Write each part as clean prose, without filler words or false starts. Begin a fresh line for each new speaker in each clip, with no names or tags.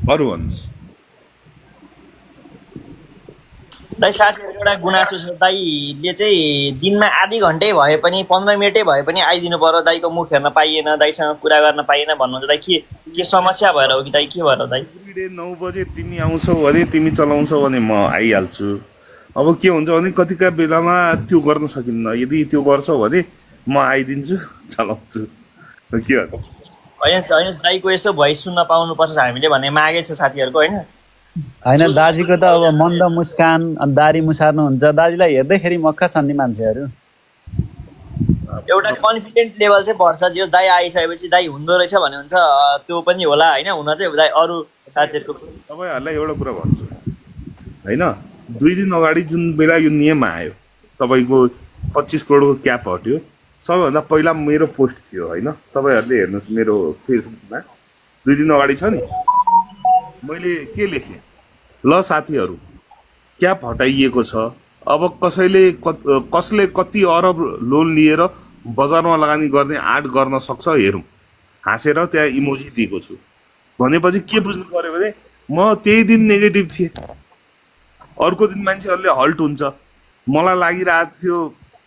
अरू भन्नुहोस्।
दाइ साथीहरूको एउटा गुनासो छ, दाइले चाहिँ दिनमा आधी घन्टै भए पनि 15 मिनटै भए पनि आइदिनु पर्यो, दाइको मुख हेर्न पाइएन, दाइसँग कुरा गर्न पाइएन भन्नुहुन्छ। दाइ के समस्या भएर हो कि दाइ, के भएर दाइ?
एभ्रिडे 9 बजे तिमी आउँछौ भने, तिमी चलाउँछौ भने म आइहाल्छु। अब के हुन्छ भने कतिका बेलामा त्यो गर्न सकिन्न, यदि त्यो गर्छौ भने म आइदिन्छु, चलाउँछु। के गर्नु?
होइन दाइको यसो भोइस सुन्न पाउनुपर्छ हामीले भन्ने मागेको छ साथीहरूको, होइन?
होइन दाजीको त अब मन्द मुस्कान अनि दारी मुसार्नुहुन्छ, दाजीलाई हेर्दैखेरि मक्ख छन् नि मान्छेहरू।
एउटा कन्फिडेन्ट लेभल चाहिँ बढ्छ, जो दाइ आइसकेपछि दाइ हुँदो रहेछ भन्ने हुन्छ, त्यो पनि होला होइन। हुन चाहिँ दाइ अरू साथीहरूको
तपाईँहरूलाई एउटा कुरा भन्छु होइन, 2 दिन अगाडि जुन बेला यो नियम आयो, तपाईँको 25 करोडको क्याप हट्यो, सबैभन्दा पहिला मेरो पोस्ट थियो होइन। तपाईँहरूले हेर्नुहोस् मेरो फेसबुकमा 2 दिन अगाडि छ नि, मैले के लेखेँ, ल साथीहरू क्याप हटाइएको छ, अब कसले कति अरब लोन लिएर बजारमा लगानी गर्ने आँट गर्न सक्छ हेरौँ, हाँसेर त्यहाँ इमोजी दिएको छु। भनेपछि के बुझ्नु पर्यो भने म त्यही दिन नेगेटिभ थिएँ, अर्को दिन मान्छेहरूले हल्ट हुन्छ। मलाई लागिरहेको थियो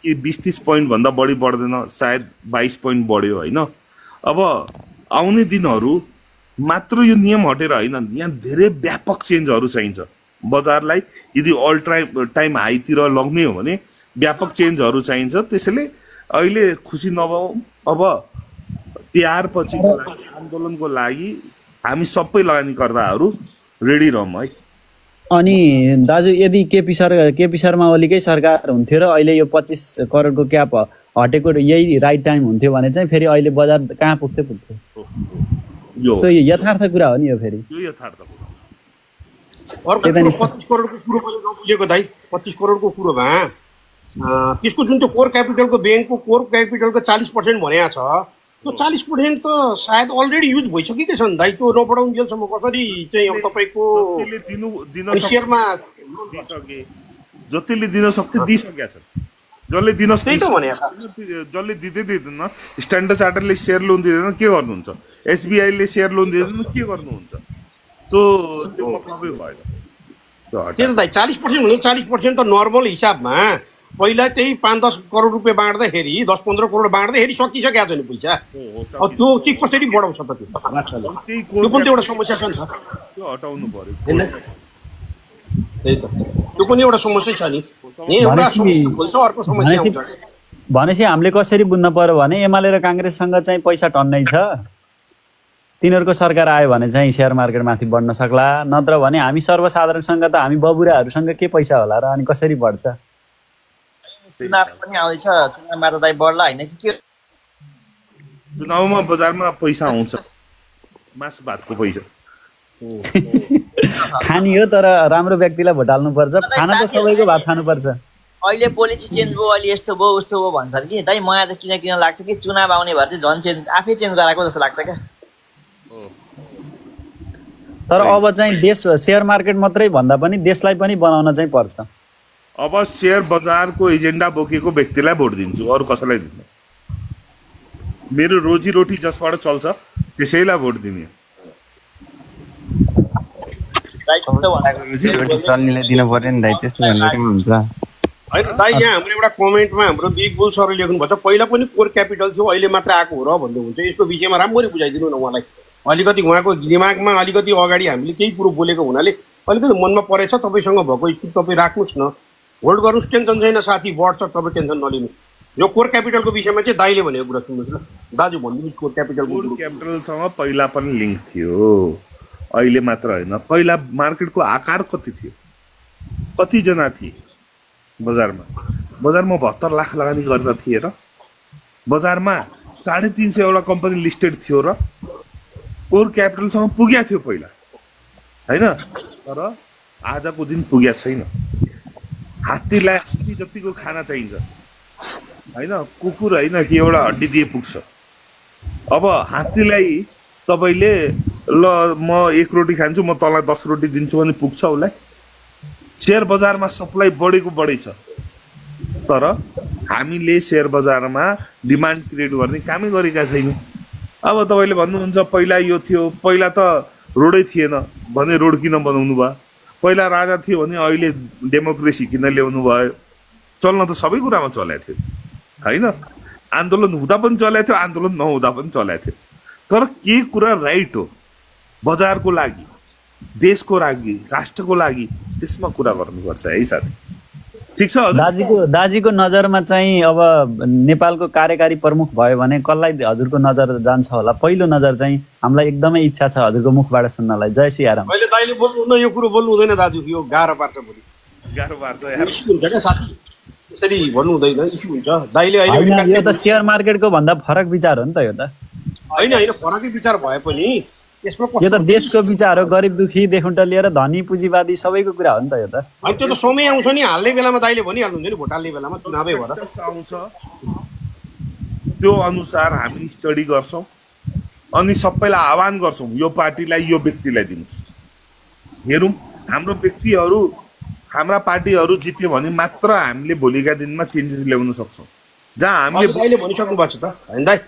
कि 20-30 पोइन्टभन्दा बढी बढ्दैन, सायद 22 पोइन्ट बढ्यो होइन। अब आउने दिनहरू मात्र यो नियम हटेर होइन, यहाँ धेरै व्यापक चेन्जहरू चाहिन्छ बजारलाई। यदि अल टाइम हाईतिर लग्ने हो भने व्यापक चेन्जहरू चाहिन्छ। त्यसैले अहिले खुसी नभऊ, अब तिहार पछिको लागि, आन्दोलनको लागि हामी सबै लगानीकर्ताहरू रेडी रहौँ है।
अनि दाजु यदि केपी शर्मा ओलीकै सरकार हुन्थ्यो र अहिले यो 25 करोडको क्याप हटेको यही राइट टाइम हुन्थ्यो भने चाहिँ फेरि अहिले बजार कहाँ पुग्थ्यो?
यो
यथार्थ कुरा हो नि यो, फेरि
यो यथार्थ कुरा।
अर्को 25 करोडको कुरो मैले नबुझेको दाइ, 25 करोडको कुरोमा त्यसको जुन चाहिँ कोर क्यापिटलको ब्याङ्कको कोर क्यापिटलको 40% भनेको छ, त्यो 40% त सायद अलरेडी युज भइसकेकै छ नि दाइ। त्यो नबढाउन्जेलसम्म कसरी चाहिँ अब तपाईँको सेयरमा
दिइसके, जतिले दिन सक्थे दिइसकेका छन्, जसले दिन जसले दिँदैन, स्ट्यान्डर्ड चार्टरले सेयर लोन दिँदैन के गर्नुहुन्छ, एसबिआईले सेयर लोन दिँदैन के गर्नुहुन्छ, त्यो मतलबै भएन।
त्यो त दाइ 40% भने 40% त नर्मल हिसाबमा पहिला त्यही 5-10 करोड रुपियाँ बाँड्दाखेरि 10-15 करोड बाँड्दाखेरि सकिसकेको छ नि पैसा। अब त्यो चाहिँ कसरी बढाउँछ त? त्यो पनि एउटा समस्या छ नि त,
त्यो हटाउनु पर्यो।
त्यही त, त्यो पनि एउटा समस्या छ नि। एउटा समस्या खोल्छ, अर्को समस्या आउँछ।
भनेपछि हामीले कसरी बुझ्न पर्यो भने एमाले र काङ्ग्रेससँग चाहिँ पैसा टन्नै छ, तिनीहरूको सरकार आयो भने चाहिँ सेयर मार्केट माथि बढ्न सक्ला, नत्र भने हामी सर्वसाधारणसँग त हामी बबुराहरूसँग के पैसा होला र, अनि कसरी बढ्छ?
चुनाव पनि आउँदैछ, चुनावमा त दाइ बढ्ला होइन कि के?
चुनावमा बजारमा पैसा आउँछ, मासु भातको पैसा
खानी हो, तर राम्रो व्यक्तिलाई भोट हाल्नुपर्छ। खाना त सबैको भात खानुपर्छ।
अहिले पोलिसी चेन्ज भयो, अहिले यस्तो भयो उस्तो भयो भन्छन् कि दाइ, मलाई त किन लाग्छ कि चुनाव आउने भएर चाहिँ झन् चेन्ज आफै चेन्ज गराएको जस्तो लाग्छ क्या।
तर अब चाहिँ देश सेयर मार्केट मात्रै भन्दा पनि देशलाई पनि बनाउन चाहिँ पर्छ।
अब सेयर बजारको एजेन्डा बोकेको व्यक्तिलाई भोट दिन्छु, अरू कसैलाई दिन्न। मेरो रोजीरोटी जसबाट चल्छ त्यसैलाई भोट दिने।
रोजीरोटी चल्नेलाई दिनु पर्यो नि दाइ, त्यस्तो भनेर के हुन्छ?
होइन दाइ, यहाँ हाम्रो एउटा कमेन्टमा हाम्रो बिग बुल सरले लेख्नुभएको छ, पहिला पनि कोर क्यापिटल थियो अहिले मात्र आएको हो र भन्दै हुन्छ। यसको विषयमा राम्ररी बुझाइदिनु न उहाँलाई। अलिकति उहाँको दिमागमा अलिकति अगाडि हामीले केही कुरो बोलेको हुनाले अलिकति मनमा परेछ। तपाईँसँग भएको स्कुल तपाईँ राख्नुहोस् न, होल्ड गर्नुहोस्, टेन्सन छैन साथी, बढ्छ, तपाईँ टेन्सन नलिनु। यो कोर क्यापिटलको विषयमा चाहिँ दाइले भनेको कुरा सुन्नुहोस् ल। दाजु भनिदिनुहोस् कोर
क्यापिटलसँग पहिला पनि लिङ्क थियो, अहिले मात्र होइन। पहिला मार्केटको आकार कति थियो, कतिजना थिए बजारमा? 72 लाख लगानी गर्दा थिए र बजारमा 350 एउटा कम्पनी लिस्टेड थियो र कोर क्यापिटलसँग पुगेको थियो पहिला होइन। तर आजको दिन पुगेको छैन। हात्तीलाई हात्ती जतिको खाना चाहिन्छ होइन, कुकुर होइन कि एउटा हड्डी दिए पुग्छ। अब हात्तीलाई तपाईँले ल म 1 रोटी खान्छु, म तँलाई 10 रोटी दिन्छु भने पुग्छ उसलाई? सेयर बजारमा सप्लाई बढेको बढी छ, तर हामीले सेयर बजारमा डिमान्ड क्रिएट गर्ने कामै गरेका छैनौँ। अब तपाईँले भन्नुहुन्छ पहिला यो थियो, पहिला त रोडै थिएन भने रोड किन बनाउनु भयो? पहिला राजा थियो भने अहिले डेमोक्रेसी किन ल्याउनु भयो? चल्न त सबै कुरामा चलेको थियो होइन? आन्दोलन हुँदा पनि चलेको थियो, आन्दोलन नहुँदा पनि चलेको थियो। तर के कुरा राइट हो बजारको लागि, देशको लागि, राष्ट्रको लागि, त्यसमा कुरा गर्नुपर्छ है साथी। ठिक छ
दाजीको नजरमा चाहिँ अब नेपालको कार्यकारी प्रमुख भयो भने कसलाई हजुरको नजर जान्छ होला? पहिलो नजर चाहिँ हामीलाई एकदमै इच्छा छ हजुरको मुखबाट सुन्नलाई। जय सियाराम।
अहिले दाइले बोल्नु न, यो कुरो बोल्नु हुँदैन दाजु, यो गाह्रो पार्छ भोलि।
गाह्रो पार्छ यार,
इस्यु हुन्छ क्या साथी, त्यसरी भन्नु हुँदैन, इस्यु हुन्छ। दाइले अहिले
यो त सेयर मार्केटको भन्दा फरक विचार हो नि त यो त।
होइन फरकै विचार भए पनि
यो त देशको विचार हो, गरिब दुखीदेखि लिएर धनी पुँजीवादी सबैको कुरा हो नि त यो त।
होइन त्यो त समय आउँछ नि, हाल्ने बेलामा दाइले भनिहाल्नुहुन्छ नि, भोट हाल्ने बेलामा चुनावै भएर
आउँछ, त्यो अनुसार हामी स्टडी गर्छौँ अनि सबैलाई आह्वान गर्छौँ यो पार्टीलाई यो व्यक्तिलाई दिनुहोस्। हेरौँ हाम्रो व्यक्तिहरू हाम्रा पार्टीहरू जित्यो भने मात्र हामीले भोलिका दिनमा चेन्जेस ल्याउन सक्छौँ। जहाँ हामीले
दाइले भनिसक्नु भएको छ त होइन दाइ,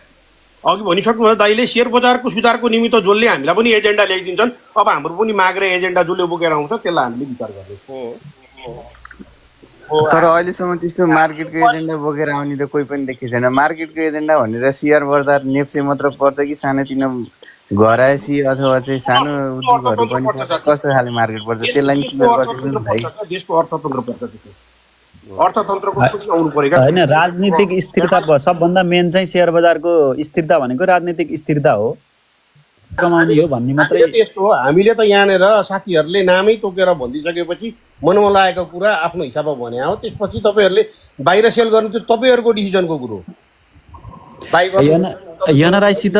अघि भनिसक्नु भयो दाइले, सेयर बजारको सुधारको निमित्त जसले हामीलाई पनि एजेन्डा ल्याइदिन्छन्, अब हाम्रो पनि माग र एजेन्डा जसले बोकेर आउँछ त्यसलाई हामीले विचार गर्ने
हो। तर अहिलेसम्म त्यस्तो मार्केटको एजेन्डा बोकेर आउने त कोही पनि देखेको छैन। मार्केटको एजेन्डा भनेर सेयर बजार नेप्से मात्र पर्छ कि सानोतिनो घरायसी अथवा चाहिँ सानो उद्योगहरू पनि पर्छ? कस्तो खाले मार्केट पर्छ त्यसलाई
देशको अर्थतन्त्र पर्छ, अर्थतन्त्रको आउनु पर्यो
होइन? राजनीतिक स्थिरता सबभन्दा मेन चाहिँ सेयर बजारको स्थिरता भनेको राजनीतिक स्थिरता हो, कमाउने हो भन्ने मात्रै।
त्यस्तो हो, हामीले त यहाँनिर साथीहरूले नामै तोकेर भनिदिइसकेपछि मनमा लागेको कुरा आफ्नो हिसाबमा भने हो, त्यसपछि तपाईँहरूले बाहिर सेल गर्नु त्यो तपाईँहरूको डिसिजनको कुरो हो।
एनआरआईसित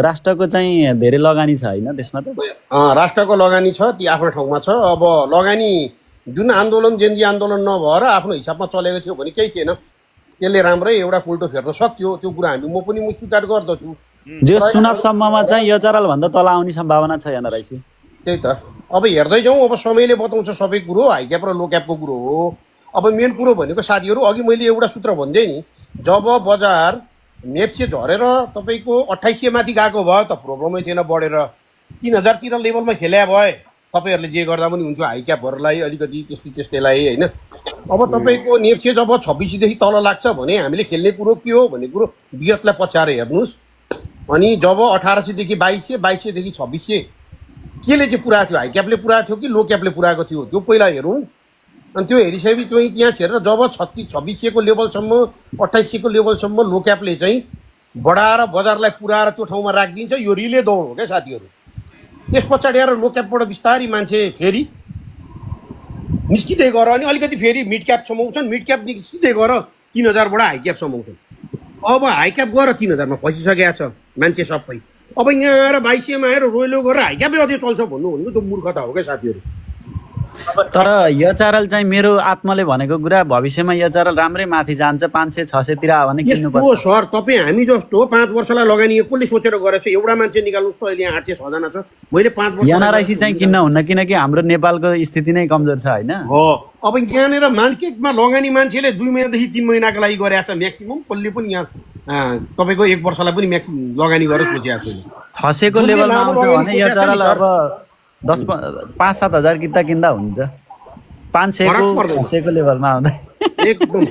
राष्ट्रको चाहिँ धेरै लगानी छ होइन त्यसमा त?
राष्ट्रको लगानी छ, ती आफ्नो ठाउँमा छ। अब लगानी जुन आन्दोलन जेनजी आन्दोलन नभएर आफ्नो हिसाबमा चलेको थियो भने केही थिएन, त्यसले राम्रै एउटा उल्टो फेर्न सक्थ्यो, त्यो कुरा म पनि स्वीकार गर्दछु।
जो चुनावसम्ममा चाहिँ यो चारल भन्दा तल आउने सम्भावना छ एनआरआईसी।
त्यही त अब हेर्दै जाउँ, अब समयले बताउँछ सबै कुरो, हाई क्याप र लो क्यापको कुरो हो। अब मेन कुरो भनेको साथीहरू, अघि मैले एउटा सूत्र भन्दै नि, जब बजार नेप्से झरेर तपाईँको 2800 माथि गएको भयो त प्रब्लमै थिएन, बढेर 3000 लेभलमा खेल्या भए तपाईँहरूले जे गर्दा पनि हुन्थ्यो, हाई क्यापहरूलाई अलिकति त्यस्तैलाई होइन। अब तपाईँको नेप्से जब 2600 देखि तल लाग्छ भने हामीले खेल्ने कुरो के हो भन्ने कुरो विगतलाई पछ्याएर हेर्नुहोस्। अनि जब 1800 देखि 2200, 2200 देखि 2600 केले चाहिँ पुरा थियो, हाई क्यापले पुरा थियो कि लो क्यापले पुराएको थियो, त्यो पहिला हेरौँ। अनि त्यो हेरिसकेपछि त्यहाँ छेरेर जब 2600 को लेभलसम्म, 2800 को लेभलसम्म लो क्यापले चाहिँ बढाएर बजारलाई पुऱ्याएर त्यो ठाउँमा राखिदिन्छ, यो रिले दौड हो क्या साथीहरू। त्यस पछाडि आएर लो क्यापबाट बिस्तारै मान्छे फेरि निस्किँदै गर, अनि अलिकति फेरि मिड क्याप समाउँछन्, मिड क्याप निस्किँदै गर 3000बाट हाई क्याप समाउँछन्। अब हाई क्याप गएर 3000मा फसिसकेको छ मान्छे सबै। अब यहाँ आएर 2200मा आएर रोइलो गरेर हाई क्यापै अझै चल्छ भन्नु भनेको त्यो मूर्खता हो क्या साथीहरू।
तर यो चारल चाहिँ मेरो आत्माले भनेको कुरा भविष्यमा यो चारल राम्रै माथि जान्छ, 500-600 तिर आयो भने किन्नुपर्छ।
हो सर, तपाईँ हामी जस्तो 5 वर्षलाई लगानी कसले सोचेर गरेछ? एउटा मान्छे निकाल्नुहोस् त, अहिले यहाँ 800-6 जना छ, मैले 5 वर्ष
एनआरआईसी चाहिँ किन्न हुन्न, किनकि हाम्रो नेपालको स्थिति नै कमजोर छ होइन।
हो अब यहाँनिर मार्केटमा लगानी मान्छेले 2 महिनादेखि 3 महिनाको लागि गरेछ म्याक्सिमम, कसले पनि यहाँ तपाईँको 1 वर्षलाई पनि लगानी गरेर सोचेको छैन।
600 को लेभलमा आउँछ भने यो चारल अब 5-7 हजार किन्दा हुन्छ, 500 को लेभलमा आउँदा
एकदम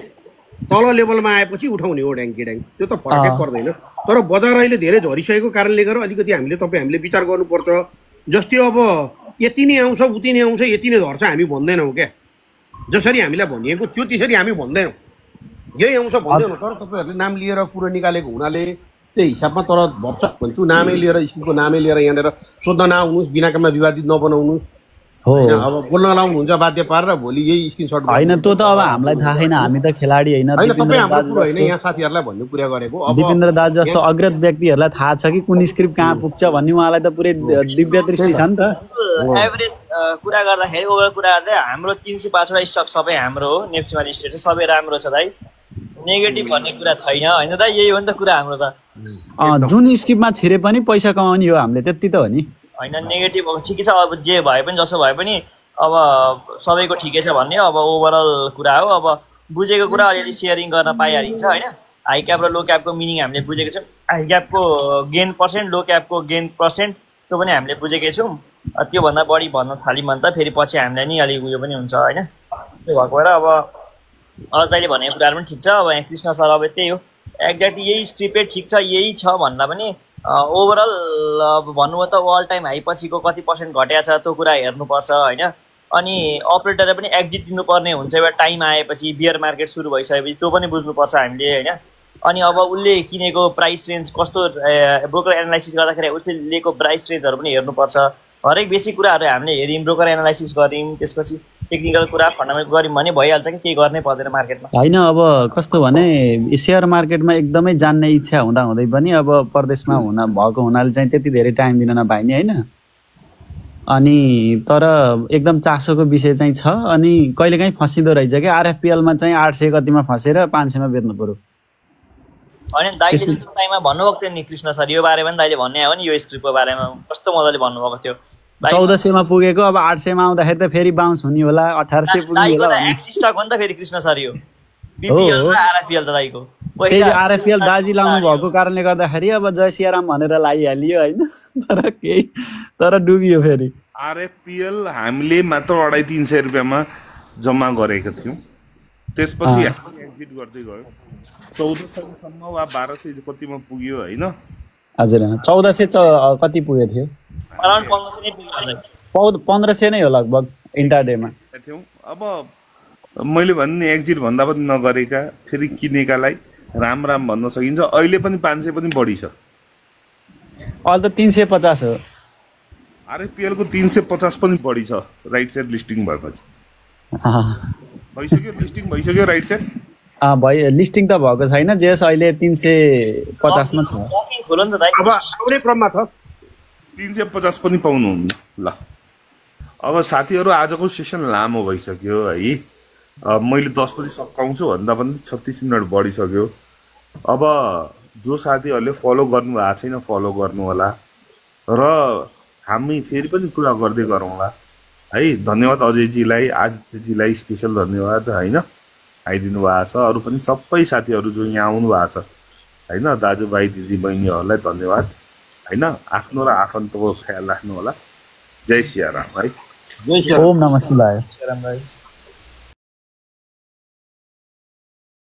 तल लेभलमा आएपछि उठाउने हो ड्याङ्की ड्याङ, त्यो त फरकै पर्दैन। तर बजार अहिले धेरै झरिसकेको कारणले गर्दा अलिकति हामीले विचार गर्नुपर्छ। जस्तै अब यति नै आउँछ, उति नै आउँछ, यति नै झर्छ हामी भन्दैनौँ क्या, जसरी हामीलाई भनिएको थियो त्यसरी हामी भन्दैनौँ, यही आउँछ भन्दैनौँ। तर तपाईँहरूले नाम लिएर कुरो निकालेको हुनाले त्यही हिसाबमा तर भन्छ भन्छु, नामै लिएर स्कुलको नामै लिएर यहाँनिर सोध्न नआउनुहोस्, बिना काममा विवादित नबनाउनुहोस्
हो।
अब बोल्न लाउनुहुन्छ बाध्य पारेर भोलि यही स्क्रिनसट
होइन, त्यो त अब हामीलाई थाहा छैन, हामी त खेलाडी होइन।
तपाईँ हाम्रो कुरो होइन, यहाँ साथीहरूलाई भन्ने कुरा गरेको।
दिपेन्द्र दाजु जस्तो अग्रज व्यक्तिहरूलाई थाहा छ कि कुन स्क्रिप्ट कहाँ पुग्छ भन्ने, उहाँलाई त पुरै दिव्य दृष्टि छ नि त।
एभरेज कुरा गर्दाखेरि ओभरअल कुरा गर्दा हाम्रो 305 स्टक सबै हाम्रो हो, नेप्सेमा लिस्टेड सबै राम्रो छ दाइ, नेगेटिभ भन्ने कुरा छैन होइन दाइ, यही हो नि त कुरा हाम्रो त।
जुन स्किपमा छिरे पनि पैसा कमाउने हो हामीले, त्यति त हो नि
होइन। नेगेटिभ ठिकै छ, अब जे भए पनि जसो भए पनि अब सबैको ठिकै छ भन्ने अब ओभरअल कुरा हो। अब बुझेको कुरा अलिअलि सेयरिङ गर्न पाइहालिन्छ होइन। हाई क्याप र लो क्यापको मिनिङ हामीले बुझेको छौँ, हाई क्यापको गेन पर्सेन्ट, लो क्यापको गेन पर्सेन्ट। त्यो पनि हामीले बुझेकै छौँ। त्योभन्दा बढी भन्न थाल्यौँ भने त फेरि पछि हामीलाई नि अलिक उयो पनि हुन्छ होइन। त्यो भएको भएर अब अझ दाइले भनेको कुराहरू पनि ठिक छ। अब यहाँ कृष्ण सर अब त्यही हो एक्ज्याक्टली यही स्ट्रिपै ठिक छ यही छ भन्दा पनि ओभरअल अब भन्नु हो त अल टाइम हाई पछिको कति पर्सेन्ट घटेको छ त्यो कुरा हेर्नुपर्छ होइन। अनि अपरेटरले पनि एक्जिट दिनुपर्ने हुन्छ एउटा टाइम आएपछि बियर मार्केट सुरु भइसकेपछि त्यो पनि बुझ्नुपर्छ हामीले होइन। अनि अब उसले किनेको प्राइस रेन्ज कस्तो ब्रोकर एनालाइसिस गर्दाखेरि उसले लिएको प्राइस रेन्जहरू पनि हेर्नुपर्छ। हरेक बेसिक कुराहरू हामीले हेऱ्यौँ ब्रोकर एनालाइसिस गऱ्यौँ त्यसपछि टेक्निकल कुरा फन्डामेन्टल गऱ्यौँ भने भइहाल्छ कि केही गर्नै पर्दैन मार्केटमा
होइन। अब कस्तो भने सेयर मार्केटमा एकदमै जान्ने इच्छा हुँदै पनि अब परदेशमा भएको हुनाले चाहिँ त्यति धेरै टाइम दिन नपाइने होइन। अनि तर एकदम चासोको विषय चाहिँ छ। अनि कहिलेकाहीँ फसिँदो रहेछ कि आरएफपिएलमा चाहिँ 800 कतिमा फसेर 500मा बेच्नु पर्यो।
होइन दाइले त्यो टाइममा भन्नुभएको थियो नि कृष्ण सर यो बारेमा पनि दाइले भन्ने हो नि यो स्क्रिप्टको बारेमा कस्तो मजाले भन्नुभएको थियो।
1400मा पुगेको अब 800मा आउँदाखेरि त फेरि बााउन्स हुने होला 1800 पुग्ने होला
एक्सिस्टक हो नि त फेरि कृष्ण सर यो पिपिएल र आरएफपिएल त दाइको
त्यही आरएफपिएल बाजी लाउनु भएको कारणले गर्दाखेरि अब जय सियाराम भनेर लागिहालियो होइन। तर डुबियो फेरि
आरएफपिएल हामीले मात्र 250-300 रुपियाँमा जम्मा गरेका थियौँ। त्यसपछि हामी एक्जिट गर्दै गयो 1400 वा 1200 कतिमा पुग्यो होइन।
हजुर 1400 कति पुगेको थियो
अराउन्ड
1500 नै हो लगभग इन्टरडेमा
थियौँ। अब मैले भन्ने एक्जिट भन्दा पनि नगरेका फेरि किनेकालाई राम भन्न सकिन्छ। अहिले पनि 500 पनि बढी छ।
अहिले त 350 हो।
आरएफपिएल को 350 पनि बढी छ राइट साइड लिस्टिङ भएपछि। भइसक्यो लिस्टिङ भइसक्यो राइट साइड
भयो लिस्टिङ त भएको छैन जेस अहिले 350 मा छ।
अब आउने क्रममा छ
350 पनि पाउनुहुन्न। ल अब साथीहरू आजको सेसन लामो भइसक्यो है। मैले 10 बजी सकाउँछु भन्दा पनि 36 मिनट बढिसक्यो। अब जो साथीहरूले फलो गर्नु भएको छैन फलो गर्नु होला र हामी फेरि पनि कुरा गर्दै गरौँला है। धन्यवाद अजयजीलाई आदित्यजीलाई स्पेसल धन्यवाद होइन आइदिनु भएको छ। अरू पनि सबै साथीहरू जो यहाँ आउनु भएको छ होइन दाजुभाइ दिदीबहिनीहरूलाई धन्यवाद होइन। आफ्नो र आफन्तको ख्याल राख्नु होला। जय सियाराम है।
ओम नमः शिवाय।
राम भाइ।